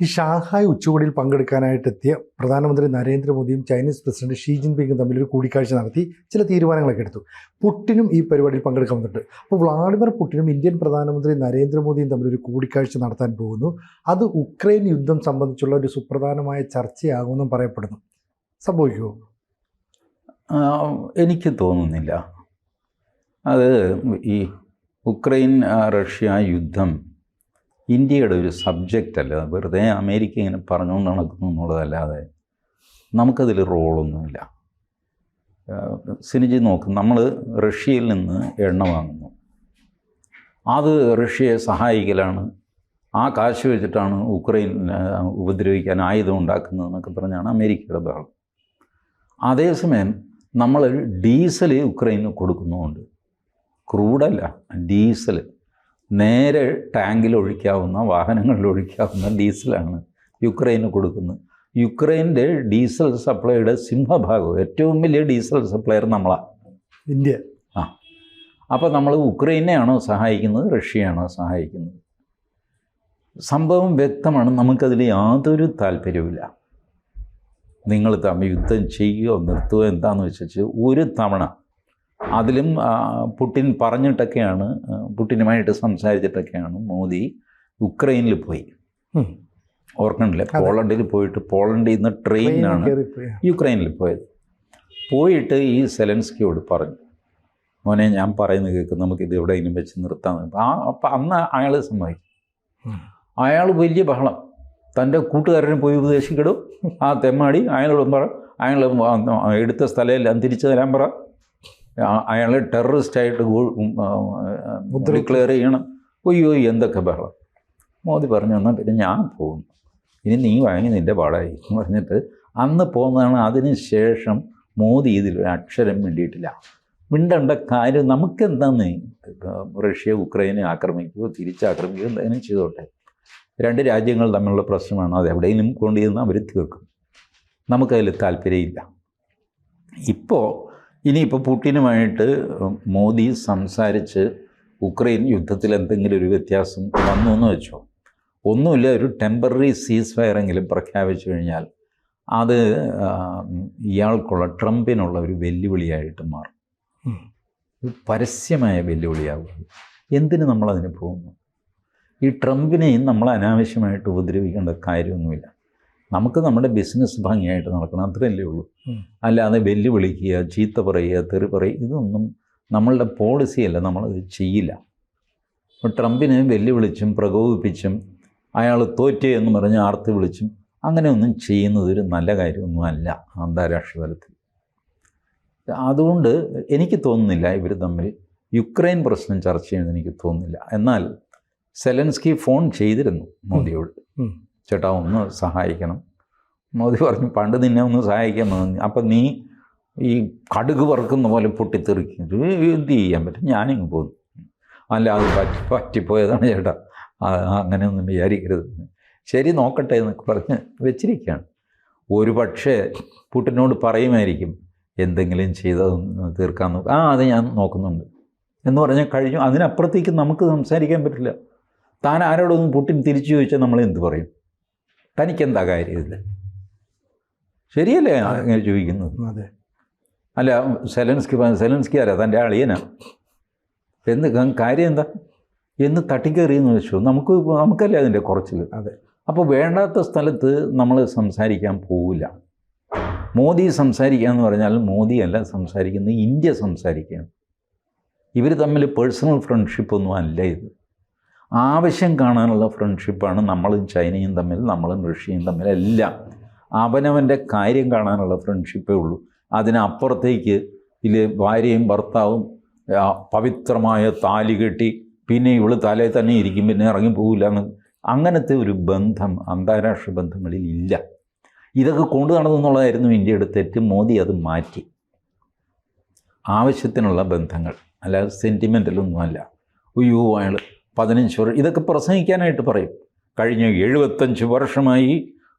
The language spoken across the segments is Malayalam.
ഈ ഷാങ്ഹായ് ഉച്ചകോടിയിൽ പങ്കെടുക്കാനായിട്ടെത്തിയ പ്രധാനമന്ത്രി നരേന്ദ്രമോദിയും ചൈനീസ് പ്രസിഡന്റ് ഷീ ജിൻപിങ്ങും തമ്മിൽ ഒരു കൂടിക്കാഴ്ച നടത്തി ചില തീരുമാനങ്ങളൊക്കെ എടുത്തു. പുടിനും ഈ പരിപാടിയിൽ പങ്കെടുക്കാൻ വന്നിട്ട്. അപ്പോൾ വ്ളാഡിമിർ പുടിനും ഇന്ത്യൻ പ്രധാനമന്ത്രി നരേന്ദ്രമോദിയും തമ്മിൽ ഒരു കൂടിക്കാഴ്ച നടത്താൻ പോകുന്നു. അത് ഉക്രൈൻ യുദ്ധം സംബന്ധിച്ചുള്ള ഒരു സുപ്രധാനമായ ചർച്ചയാകുമെന്നും പറയപ്പെടുന്നു. സംഭവിക്കുമോ? എനിക്ക് തോന്നുന്നില്ല. അത് ഈ ഉക്രൈൻ റഷ്യ യുദ്ധം ഇന്ത്യയുടെ ഒരു സബ്ജക്റ്റ് അല്ല. വെറുതെ അമേരിക്ക ഇങ്ങനെ പറഞ്ഞുകൊണ്ട് നടക്കുന്നു എന്നുള്ളതല്ലാതെ നമുക്കതിൽ റോളൊന്നുമില്ല. സിനിജി നോക്കും, നമ്മൾ റഷ്യയിൽ നിന്ന് എണ്ണ വാങ്ങുന്നു, അത് റഷ്യയെ സഹായിക്കലാണ്, ആ കാശ് വെച്ചിട്ടാണ് ഉക്രൈൻ ഉപദ്രവിക്കാൻ ആയുധം ഉണ്ടാക്കുന്നതെന്നൊക്കെ പറഞ്ഞാണ് അമേരിക്കയുടെ ബഹളം. അതേസമയം നമ്മൾ ഡീസൽ ഉക്രൈന് കൊടുക്കുന്നുമുണ്ട്. ക്രൂഡല്ല, ഡീസൽ നേരെ ടാങ്കിൽ ഒഴിക്കാവുന്ന, വാഹനങ്ങളിൽ ഒഴിക്കാവുന്ന ഡീസലാണ് യുക്രൈന് കൊടുക്കുന്നത്. യുക്രൈൻ്റെ ഡീസൽ സപ്ലൈയുടെ സിംഹഭാഗം, ഏറ്റവും വലിയ ഡീസൽ സപ്ലയർ നമ്മളാണ്, ഇന്ത്യ. അപ്പോൾ നമ്മൾ ഉക്രൈനെയാണോ സഹായിക്കുന്നത്, റഷ്യയാണോ സഹായിക്കുന്നത്? സംഭവം വ്യക്തമാണ്. നമുക്കതിൽ യാതൊരു താല്പര്യവുമില്ല. നിങ്ങൾ തമ്മിൽ യുദ്ധം ചെയ്യുകയോ നിർത്തുകയോ എന്താണെന്ന് വെച്ചാൽ ഒരു തവണ അതിലും പുടിൻ പറഞ്ഞിട്ടൊക്കെയാണ്, പുടിനുമായിട്ട് സംസാരിച്ചിട്ടൊക്കെയാണ് മോദി ഉക്രൈനിൽ പോയി. ഓർക്കണില്ല, പോളണ്ടിൽ പോയിട്ട് പോളണ്ടിൽ നിന്ന് ട്രെയിനിനാണ് യുക്രൈനിൽ പോയത്. പോയിട്ട് ഈ സെലൻസ്കിയോട് പറഞ്ഞു, മോനെ ഞാൻ പറയുന്നത് കേൾക്കും, നമുക്കിത് എവിടെയെങ്കിലും വെച്ച് നിർത്താമെന്ന്. അപ്പം അന്ന് അയാൾ സമ്മതിക്കും. അയാൾ വലിയ ബഹളം, തൻ്റെ കൂട്ടുകാരനെ പോയി ഉപദേശിക്കിടും, ആ തെമ്മാടി അയാളോടും പറ, അയാൾ എടുത്ത സ്ഥലമെല്ലാം തിരിച്ചു തരാൻ പറ, അയാളെ ടെററിസ്റ്റായിട്ട് ഡിക്ലെയർ ചെയ്യണം. ഒയ്യോ എന്തൊക്കെ ബഹളം. മോദി പറഞ്ഞു, എന്നാൽ പിന്നെ ഞാൻ പോകുന്നു, ഇനി നീ വാങ്ങി നിൻ്റെ പാടായി എന്ന് പറഞ്ഞിട്ട് അന്ന് പോകുന്നതാണ്. അതിന് ശേഷം മോദി ഇതിലൊരു അക്ഷരം മിണ്ടിയിട്ടില്ല. മിണ്ടേണ്ട കാര്യം നമുക്കെന്താന്ന്, റഷ്യ ഉക്രൈനെ ആക്രമിക്കുകയോ തിരിച്ചാക്രമിക്കുകയോ എന്തെങ്കിലും ചെയ്തോട്ടെ, രണ്ട് രാജ്യങ്ങൾ തമ്മിലുള്ള പ്രശ്നമാണ്, അത് എവിടെയെങ്കിലും കൊണ്ടുചെന്ന് അവർ തീർക്കും. നമുക്കതിൽ താല്പര്യമില്ല. ഇനിയിപ്പോൾ പുടിനുമായിട്ട് മോദി സംസാരിച്ച് ഉക്രൈൻ യുദ്ധത്തിൽ എന്തെങ്കിലും ഒരു വ്യത്യാസം വന്നു എന്ന് വെച്ചോ, ഒന്നുമില്ല, ഒരു ടെമ്പററി സീസ് ഫയറെങ്കിലും പ്രഖ്യാപിച്ചു കഴിഞ്ഞാൽ അത് ഇയാൾക്കുള്ള, ട്രംപിനുള്ള ഒരു വെല്ലുവിളിയായിട്ട് മാറും. പരസ്യമായ വെല്ലുവിളിയാകും. എന്തിന് നമ്മളതിന് പോകുന്നു? ഈ ട്രംപിനെയും നമ്മൾ അനാവശ്യമായിട്ട് ഉപദ്രവിക്കേണ്ട കാര്യമൊന്നുമില്ല. നമുക്ക് നമ്മുടെ ബിസിനസ് ഭംഗിയായിട്ട് നടക്കണം, അത്രയല്ലേ ഉള്ളൂ. അല്ലാതെ വെല്ലുവിളിക്കുക, ചീത്ത പറയുക, തെറി പറയുക, ഇതൊന്നും നമ്മളുടെ പോളിസിയല്ല, നമ്മളത് ചെയ്യില്ല. അപ്പോൾ ട്രംപിനെ വെല്ലുവിളിച്ചും പ്രകോപിപ്പിച്ചും അയാൾ തോറ്റേ എന്ന് പറഞ്ഞ് ആർത്തി വിളിച്ചും അങ്ങനെയൊന്നും ചെയ്യുന്നത് ഒരു നല്ല കാര്യമൊന്നും അല്ല അന്താരാഷ്ട്ര തലത്തിൽ. അതുകൊണ്ട് എനിക്ക് തോന്നുന്നില്ല ഇവർ തമ്മിൽ യുക്രൈൻ പ്രശ്നം ചർച്ച ചെയ്യുമെന്ന് എനിക്ക് തോന്നുന്നില്ല. എന്നാൽ സെലൻസ്കി ഫോൺ ചെയ്തിരുന്നു മോദിയോട്, ചേട്ടാ ഒന്ന് സഹായിക്കണം. മോദി പറഞ്ഞു, പണ്ട് നിന്നെ ഒന്ന് സഹായിക്കാൻ തോന്നി, അപ്പം നീ ഈ കടുക് വറുക്കുന്ന പോലെ പൊട്ടിത്തെറിക്കും, എന്ത് ചെയ്യാൻ പറ്റും, ഞാനിങ്ങ് പോന്നു. അല്ല, അത് പറ്റിപ്പോയതാണ് ചേട്ടാ, അങ്ങനെയൊന്നും വിചാരിക്കരുത്. ശരി, നോക്കട്ടെ എന്നൊക്കെ പറഞ്ഞ് വെച്ചിരിക്കുകയാണ്. ഒരു പക്ഷേ പുടിനോട് പറയുമായിരിക്കും, എന്തെങ്കിലും ചെയ്തതൊന്ന് തീർക്കാൻ നോക്കുക, അത് ഞാൻ നോക്കുന്നുണ്ട് എന്ന് പറഞ്ഞാൽ കഴിഞ്ഞു. അതിനപ്പുറത്തേക്ക് നമുക്ക് സംസാരിക്കാൻ പറ്റില്ല. താൻ ആരോടൊന്നും പുടിൻ തിരിച്ചു ചോദിച്ചാൽ നമ്മൾ എന്ത് പറയും? തനിക്കെന്താ കാര്യം ഇതിൽ? ശരിയല്ലേ അങ്ങനെ ചോദിക്കുന്നത്? അതെ. അല്ല, സെലൻസ്കി ആരാ? തൻ്റെ അളിയനാ? എന്ത് കാര്യം എന്താ എന്ന് തട്ടിക്കയറിയെന്ന് വെച്ചു. നമുക്കല്ലേ അതിൻ്റെ കുറച്ചിൽ. അതെ. അപ്പോൾ വേണ്ടാത്ത സ്ഥലത്ത് നമ്മൾ സംസാരിക്കാൻ പോവില്ല. മോദി സംസാരിക്കുക എന്ന് പറഞ്ഞാൽ മോദിയല്ല സംസാരിക്കുന്നത്, ഇന്ത്യ സംസാരിക്കുകയാണ്. ഇവർ തമ്മിൽ പേഴ്സണൽ ഫ്രണ്ട്ഷിപ്പൊന്നും അല്ല ഇത്. ആവശ്യം കാണാനുള്ള ഫ്രണ്ട്ഷിപ്പാണ് നമ്മളും ചൈനയും തമ്മിൽ, നമ്മളും റഷ്യയും തമ്മിൽ. എല്ലാം അവനവൻ്റെ കാര്യം കാണാനുള്ള ഫ്രണ്ട്ഷിപ്പേ ഉള്ളൂ. അതിനപ്പുറത്തേക്ക് ഇതിൽ ഭാര്യയും ഭർത്താവും പവിത്രമായ താലി കെട്ടി പിന്നെ ഇവൾ തലയിൽ തന്നെ ഇരിക്കും, പിന്നെ ഇറങ്ങി പോകില്ല എന്ന്, അങ്ങനത്തെ ഒരു ബന്ധം അന്താരാഷ്ട്ര ബന്ധങ്ങളിൽ ഇല്ല. ഇതൊക്കെ കൊണ്ടു നടന്നെന്നുള്ളതായിരുന്നു ഇന്ത്യയുടെ തെറ്റ്. മോദി അത് മാറ്റി. ആവശ്യത്തിനുള്ള ബന്ധങ്ങൾ, അല്ലാതെ സെൻറ്റിമെൻ്റലൊന്നുമല്ല. അയ്യോ അയാൾ 15 വർഷം ഇതൊക്കെ പ്രസംഗിക്കാനായിട്ട് പറയും. കഴിഞ്ഞ 75 വർഷമായി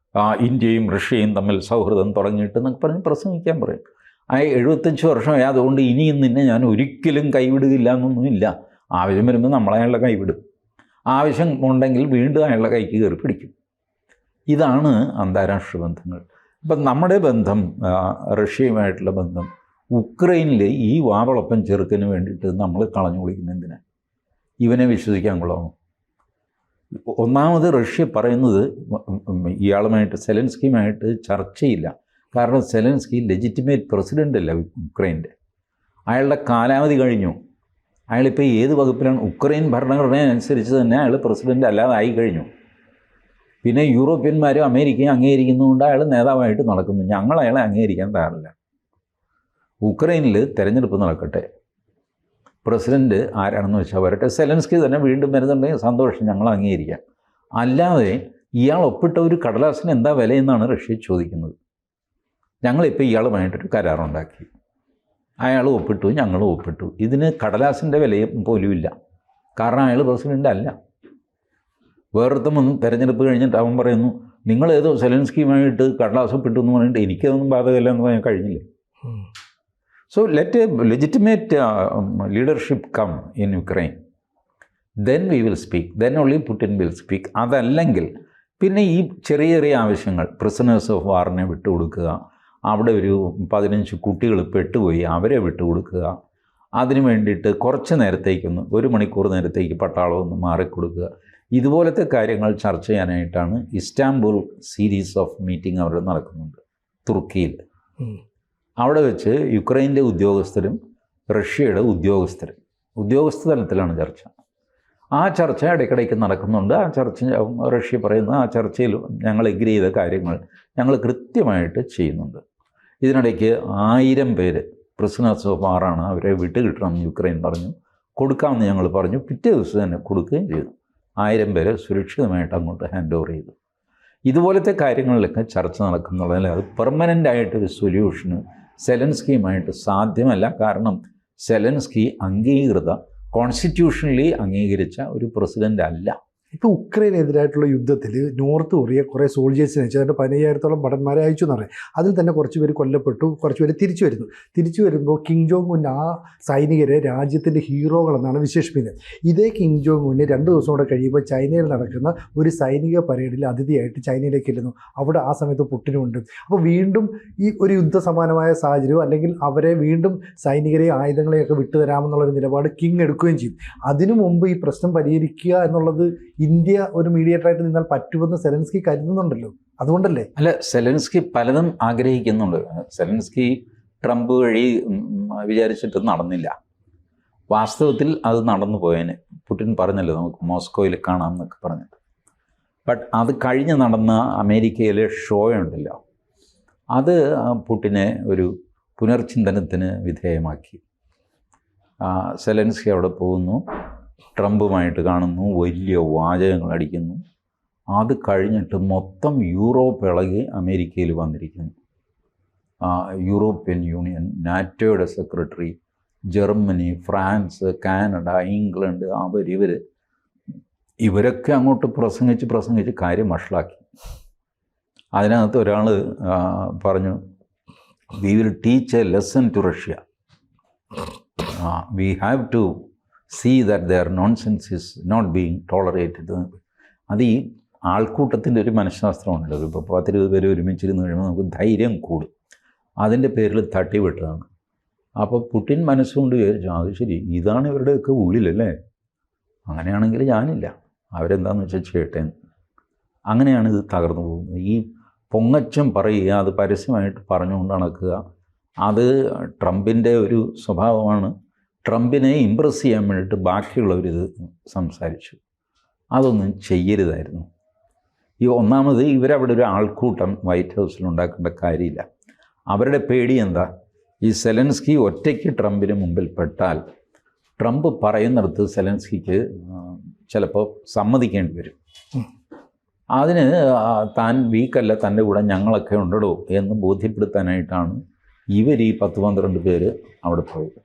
ഇന്ത്യയും റഷ്യയും തമ്മിൽ സൗഹൃദം തുടങ്ങിയിട്ട് എന്നൊക്കെ പറഞ്ഞ് പ്രസംഗിക്കാൻ പറയും. ആ 75 വർഷമായി, അതുകൊണ്ട് ഇനിയും നിന്നെ ഞാൻ ഒരിക്കലും കൈവിടുകയില്ല എന്നൊന്നുമില്ല. ആവശ്യം വരുമ്പോൾ നമ്മളയാളുടെ കൈവിടും. ആവശ്യം ഉണ്ടെങ്കിൽ വീണ്ടും അയാളുടെ കൈക്ക് കയറി പിടിക്കും. ഇതാണ് അന്താരാഷ്ട്ര ബന്ധങ്ങൾ. ഇപ്പം നമ്മുടെ ബന്ധം, റഷ്യയുമായിട്ടുള്ള ബന്ധം, ഉക്രൈനിൽ ഈ വാവളപ്പം ചെറുക്കന് വേണ്ടിയിട്ട് നമ്മൾ കളഞ്ഞു കുളിക്കുന്ന എന്തിനാ? ഇവനെ വിശ്വസിക്കാൻ കൊള്ളാമോ? ഒന്നാമത് റഷ്യ പറയുന്നത് ഇയാളുമായിട്ട്, സെലൻസ്കിയുമായിട്ട് ചർച്ചയില്ല. കാരണം സെലൻസ്കി ലെജിറ്റിമേറ്റ് പ്രസിഡൻ്റ് അല്ല ഉക്രൈൻ്റെ. അയാളുടെ കാലാവധി കഴിഞ്ഞു. അയാളിപ്പോൾ ഏത് വകുപ്പിലാണ്? ഉക്രൈൻ ഭരണഘടന അനുസരിച്ച് തന്നെ അയാൾ പ്രസിഡൻ്റ് അല്ലാതെ ആയി കഴിഞ്ഞു. പിന്നെ യൂറോപ്യന്മാരും അമേരിക്കയും അംഗീകരിക്കുന്നതുകൊണ്ട് അയാൾ നേതാവായിട്ട് നടക്കുന്നു. ഞങ്ങൾ അയാളെ അംഗീകരിക്കാൻ തയ്യാറില്ല. ഉക്രൈനിൽ തെരഞ്ഞെടുപ്പ് നടക്കട്ടെ, പ്രസിഡൻറ്റ് ആരാണെന്ന് വെച്ചാൽ വരട്ടെ, സെലൻസ്കി തന്നെ വീണ്ടും വരുന്നുണ്ടെങ്കിൽ സന്തോഷം, ഞങ്ങൾ അംഗീകരിക്കാം. അല്ലാതെ ഇയാൾ ഒപ്പിട്ട ഒരു കടലാസിന് എന്താ വിലയെന്നാണ് റഷ്യ ചോദിക്കുന്നത്. ഞങ്ങളിപ്പോൾ ഇയാളുമായിട്ടൊരു കരാറുണ്ടാക്കി, അയാൾ ഒപ്പിട്ടു, ഞങ്ങളും ഒപ്പിട്ടു. ഇതിന് കടലാസിൻ്റെ വിലയും പോലും ഇല്ല. കാരണം അയാൾ പ്രസിഡൻ്റ് അല്ല. വേറൊരുത്തം വന്ന് തെരഞ്ഞെടുപ്പ് കഴിഞ്ഞിട്ട് അവൻ പറയുന്നു, നിങ്ങളേതോ സെലൻസ്കിയുമായിട്ട് കടലാസ് ഒപ്പിട്ടു എന്ന് പറഞ്ഞിട്ട് എനിക്കതൊന്നും ബാധകമല്ല എന്ന് പറയാൻ കഴിഞ്ഞില്ലേ? So let a legitimate leadership come in Ukraine, then we will speak, then only Putin will speak. അതല്ലെങ്കിൽ പിന്നെ ഈ ചെറിയ ചെറിയ ആവശ്യങ്ങൾ, പ്രിസണേഴ്സ് ഓഫ് വാറിനെ വിട്ടുകൊടുക്കുക, അവിടെ ഒരു 15 കുട്ടികൾ പെട്ടുപോയി അവരെ വിട്ടുകൊടുക്കുക, അതിന് വേണ്ടിയിട്ട് കുറച്ച് നേരത്തേക്കൊന്ന് 1 മണിക്കൂർ നേരത്തേക്ക് പട്ടാളം ഒന്ന് മാറിക്കൊടുക്കുക, ഇതുപോലത്തെ കാര്യങ്ങൾ ചർച്ച ചെയ്യാനായിട്ടാണ് ഇസ്താംബുൾ സീരീസ് ഓഫ് മീറ്റിംഗ് അവിടെ നടക്കുന്നുണ്ട് തുർക്കിയിൽ. അവിടെ വെച്ച് യുക്രൈൻ്റെ ഉദ്യോഗസ്ഥരും റഷ്യയുടെ ഉദ്യോഗസ്ഥ തലത്തിലാണ് ചർച്ച. ആ ചർച്ച ഇടയ്ക്കിടയ്ക്ക് നടക്കുന്നുണ്ട്. ആ ചർച്ച റഷ്യ പറയുന്ന ആ ചർച്ചയിൽ ഞങ്ങൾ എഗ്രി ചെയ്ത കാര്യങ്ങൾ ഞങ്ങൾ കൃത്യമായിട്ട് ചെയ്യുന്നുണ്ട്. ഇതിനിടയ്ക്ക് 1000 പേര് പ്രിസണേഴ്സ് ഓഫ് വാറാണ്, അവരെ വിട്ടുകിട്ടണമെന്ന് യുക്രൈൻ പറഞ്ഞു. കൊടുക്കാമെന്ന് ഞങ്ങൾ പറഞ്ഞു. പിറ്റേ ദിവസം തന്നെ കൊടുക്കുകയും ചെയ്തു. 1000 പേരെ സുരക്ഷിതമായിട്ട് അങ്ങോട്ട് ഹാൻഡ് ഓവർ ചെയ്തു. ഇതുപോലത്തെ കാര്യങ്ങളിലൊക്കെ ചർച്ച നടക്കുന്നുള്ളതിൽ അത് പെർമനൻ്റായിട്ടൊരു സൊല്യൂഷന് സെലൻസ്കിയുമായിട്ട് സാധ്യമല്ല. കാരണം സെലൻസ്കി കോൺസ്റ്റിറ്റ്യൂഷണലി അംഗീകരിച്ച ഒരു പ്രസിഡൻ്റ് അല്ല. ഇപ്പോൾ ഉക്രൈനെതിരായിട്ടുള്ള യുദ്ധത്തിൽ നോർത്ത് കൊറിയ കുറേ സോൾജേഴ്സിനെ അയച്ചു. അതിൻ്റെ 15,000-ഓളം ഭടന്മാരെ അയച്ചു എന്ന് പറയാം. അതിൽ തന്നെ കുറച്ച് പേര് കൊല്ലപ്പെട്ടു, കുറച്ച് പേര് തിരിച്ചു വരുമ്പോൾ കിം ജോങ് ഉൻ ആ സൈനികരെ രാജ്യത്തിൻ്റെ ഹീറോകളെന്നാണ് വിശേഷിപ്പിക്കുന്നത്. ഇതേ കിം ജോങ് ഉന്ന് 2 ദിവസം കൂടെ കഴിയുമ്പോൾ ചൈനയിൽ നടക്കുന്ന ഒരു സൈനിക പരേഡിൽ അതിഥിയായിട്ട് ചൈനയിലേക്ക് ചെല്ലുന്നു. അവിടെ ആ സമയത്ത് പുട്ടിനുമുണ്ട്. അപ്പോൾ വീണ്ടും ഈ ഒരു യുദ്ധസമാനമായ സാഹചര്യം, അല്ലെങ്കിൽ അവരെ വീണ്ടും സൈനികരെയും ആയുധങ്ങളെയൊക്കെ വിട്ടുതരാമെന്നുള്ളൊരു നിലപാട് കിങ് എടുക്കുകയും ചെയ്യും. അതിനു മുമ്പ് ഈ പ്രശ്നം പരിഹരിക്കുക എന്നുള്ളത് ഇന്ത്യ ഒരു മീഡിയേറ്ററായിട്ട് നിന്നാൽ പറ്റുമെന്ന് സെലൻസ്കി കരുതുന്നുണ്ടല്ലോ. അതുകൊണ്ടല്ലേ? അല്ല, സെലൻസ്കി പലതും ആഗ്രഹിക്കുന്നുണ്ട്. സെലൻസ്കി ട്രംപ് വഴി വിചാരിച്ചിട്ട് നടന്നില്ല. വാസ്തവത്തിൽ അത് നടന്നു പോയേനെ. പുടിൻ പറഞ്ഞല്ലോ നമുക്ക് മോസ്കോയിൽ കാണാം എന്നൊക്കെ പറഞ്ഞിട്ട്. ബട്ട് അത് കഴിഞ്ഞ് നടന്ന അമേരിക്കയിലെ ഷോ ഉണ്ടല്ലോ, അത് പുടിനെ ഒരു പുനർചിന്തനത്തിന് വിധേയമാക്കി. സെലൻസ്കി അവിടെ പോകുന്നു, ട്രംപുമായിട്ട് കാണുന്നു, വലിയ വാചകങ്ങൾ അടിക്കുന്നു. അത് കഴിഞ്ഞിട്ട് മൊത്തം യൂറോപ്പ് ഇളകി അമേരിക്കയിൽ വന്നിരിക്കുന്നു. യൂറോപ്യൻ യൂണിയൻ, നാറ്റോയുടെ secretary, Germany, France, Canada, England, ഇവരൊക്കെ അങ്ങോട്ട് പ്രസംഗിച്ച് കാര്യം വഷളാക്കി. അതിനകത്ത് ഒരാൾ പറഞ്ഞു, we will teach a lesson to Russia, we have to see that their nonsense is not being tolerated. അത് ഈ ആൾക്കൂട്ടത്തിൻ്റെ ഒരു മനഃശാസ്ത്രമുണ്ട്. ഇപ്പോൾ 10-20 പേര് ഒരുമിച്ചിരുന്ന് കഴിയുമ്പോൾ നമുക്ക് ധൈര്യം കൂടും. അതിൻ്റെ പേരിൽ തട്ടിവിട്ടതാണ്. അപ്പോൾ പുടിൻ മനസ്സുകൊണ്ട് വിചാരിച്ചു, അത് ശരി, ഇതാണ് ഇവരുടെയൊക്കെ ഉള്ളിലല്ലേ, അങ്ങനെയാണെങ്കിൽ ഞാനില്ല, അവരെന്താണെന്ന് വെച്ചാൽ ചെയ്യട്ടെ. അങ്ങനെയാണ് ഇത് തകർന്നു പോകുന്നത്. ഈ പൊങ്ങച്ചം പറയുക, അത് പരസ്യമായിട്ട് പറഞ്ഞുകൊണ്ട് നടക്കുക, അത് ട്രംപിൻ്റെ ഒരു സ്വഭാവമാണ്. ട്രംപിനെ ഇമ്പ്രസ് ചെയ്യാൻ വേണ്ടിയിട്ട് ബാക്കിയുള്ളവരിത് സംസാരിച്ചു. അതൊന്നും ചെയ്യരുതായിരുന്നു. ഒന്നാമത് ഇവരവിടെ ഒരു ആൾക്കൂട്ടം വൈറ്റ് ഹൗസിൽ ഉണ്ടാക്കേണ്ട കാര്യമില്ല. അവരുടെ പേടി എന്താ? ഈ സെലൻസ്കി ഒറ്റയ്ക്ക് ട്രംപിന് മുമ്പിൽ പെട്ടാൽ ട്രംപ് പറയുന്നിടത്ത് സെലൻസ്കിക്ക് ചിലപ്പോൾ സമ്മതിക്കേണ്ടി വരും. അതിന് താൻ വീക്കല്ല, തൻ്റെ കൂടെ ഞങ്ങളൊക്കെ ഉണ്ടോ എന്ന് ബോധ്യപ്പെടുത്താനായിട്ടാണ് ഇവർ ഈ 10-12 പേര് അവിടെ പോയത്.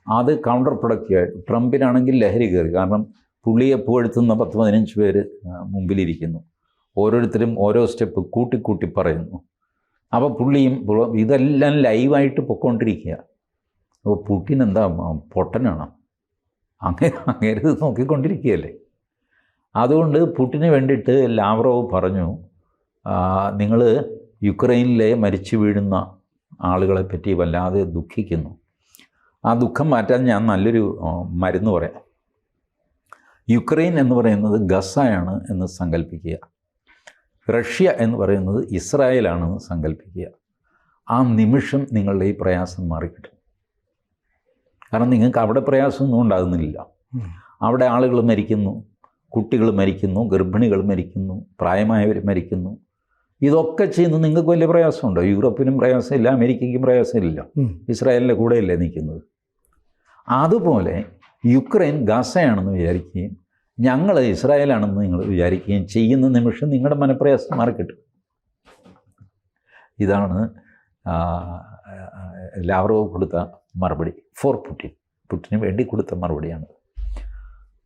അത് കൗണ്ടർ പ്രൊഡക്റ്റീവായിട്ട് ട്രംപിനാണെങ്കിൽ ലഹരി കയറി. കാരണം പുള്ളിയെ പുകഴ്ത്തുന്ന 10-15 പേര് മുമ്പിലിരിക്കുന്നു. ഓരോരുത്തരും ഓരോ സ്റ്റെപ്പ് കൂട്ടി പറയുന്നു. അപ്പോൾ പുള്ളിയും ഇതെല്ലാം ലൈവായിട്ട് പൊയ്ക്കൊണ്ടിരിക്കുക. അപ്പോൾ പുടിൻ എന്താ പൊട്ടനാണ്, അങ്ങേര് നോക്കിക്കൊണ്ടിരിക്കുകയല്ലേ. അതുകൊണ്ട് പുടിന് വേണ്ടിയിട്ട് ലാവ്റോവ് പറഞ്ഞു, നിങ്ങൾ യുക്രൈനിലെ മരിച്ചു വീഴുന്ന ആളുകളെ പറ്റി വല്ലാതെ ദുഃഖിക്കുന്നു. ആ ദുഃഖം മാറ്റാൻ ഞാൻ നല്ലൊരു മരുന്ന് പറയാം. യുക്രൈൻ എന്ന് പറയുന്നത് ഗസയാണ് എന്ന് സങ്കല്പിക്കുക. റഷ്യ എന്ന് പറയുന്നത് ഇസ്രായേലാണെന്ന് സങ്കല്പിക്കുക. ആ നിമിഷം നിങ്ങളുടെ ഈ പ്രയാസം മാറിക്കിട്ടും. കാരണം നിങ്ങൾക്ക് അവിടെ പ്രയാസമൊന്നും ഉണ്ടാകുന്നില്ല. അവിടെ ആളുകൾ മരിക്കുന്നു, കുട്ടികൾ മരിക്കുന്നു, ഗർഭിണികൾ മരിക്കുന്നു, പ്രായമായവർ മരിക്കുന്നു. ഇതൊക്കെ ചെയ്യുന്നത് നിങ്ങൾക്ക് വലിയ പ്രയാസമുണ്ടോ? യൂറോപ്പിനും പ്രയാസമില്ല, അമേരിക്കയ്ക്കും പ്രയാസമില്ല, ഇസ്രായേലിൻ്റെ കൂടെയല്ലേ നിൽക്കുന്നത്. അതുപോലെ യുക്രൈൻ ഗസയാണെന്ന് വിചാരിക്കുകയും ഞങ്ങൾ ഇസ്രായേലാണെന്ന് നിങ്ങൾ വിചാരിക്കുകയും ചെയ്യുന്ന നിമിഷം നിങ്ങളുടെ മനപ്രയാസം മാറിക്കിട്ടും. ഇതാണ് ലാവ്റോവ് കൊടുത്ത മറുപടി ഫോർ പുടിന് വേണ്ടി കൊടുത്ത മറുപടിയാണ്.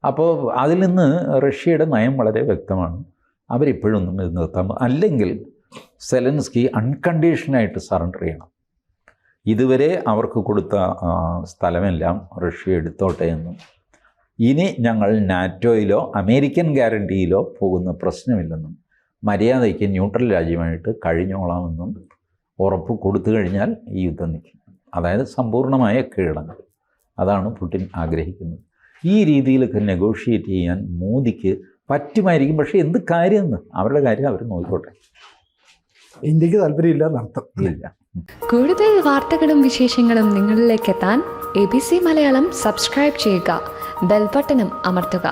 അപ്പോൾ അതിൽ നിന്ന് റഷ്യയുടെ നയം വളരെ വ്യക്തമാണ്. അവരിപ്പോഴൊന്നും ഇത് നിർത്താൻ, അല്ലെങ്കിൽ സെലൻസ്കി അൺകണ്ടീഷനായിട്ട് സറണ്ടർ ചെയ്യണം. ഇതുവരെ അവർക്ക് കൊടുത്ത സ്ഥലമെല്ലാം റഷ്യ എടുത്തോട്ടെ എന്നും ഇനി ഞങ്ങൾ നാറ്റോയിലോ അമേരിക്കൻ ഗ്യാരണ്ടിയിലോ പോകുന്ന പ്രശ്നമില്ലെന്നും മര്യാദയ്ക്ക് ന്യൂട്രൽ രാജ്യമായിട്ട് കഴിഞ്ഞോളാമെന്നും ഉറപ്പ് കൊടുത്തു കഴിഞ്ഞാൽ ഈ യുദ്ധം നിൽക്കും. അതായത് സമ്പൂർണ്ണമായ കീഴടങ്ങൽ. അതാണ് പുടിൻ ആഗ്രഹിക്കുന്നത്. ഈ രീതിയിലൊക്കെ നെഗോഷിയേറ്റ് ചെയ്യാൻ മോദിക്ക് പറ്റുമായിരിക്കും. പക്ഷേ എന്ത് കാര്യമെന്ന് അവരുടെ കാര്യം അവർ നോക്കിക്കോട്ടെ. ഇന്ത്യക്ക് താല്പര്യമില്ല എന്നർത്ഥം. ഇല്ല. കൂടുതൽ വാർത്തകളും വിശേഷങ്ങളും നിങ്ങളിലേക്ക് എത്താൻ ABC മലയാളം സബ്സ്ക്രൈബ് ചെയ്യുക, ബെൽ ബട്ടണും അമർത്തുക.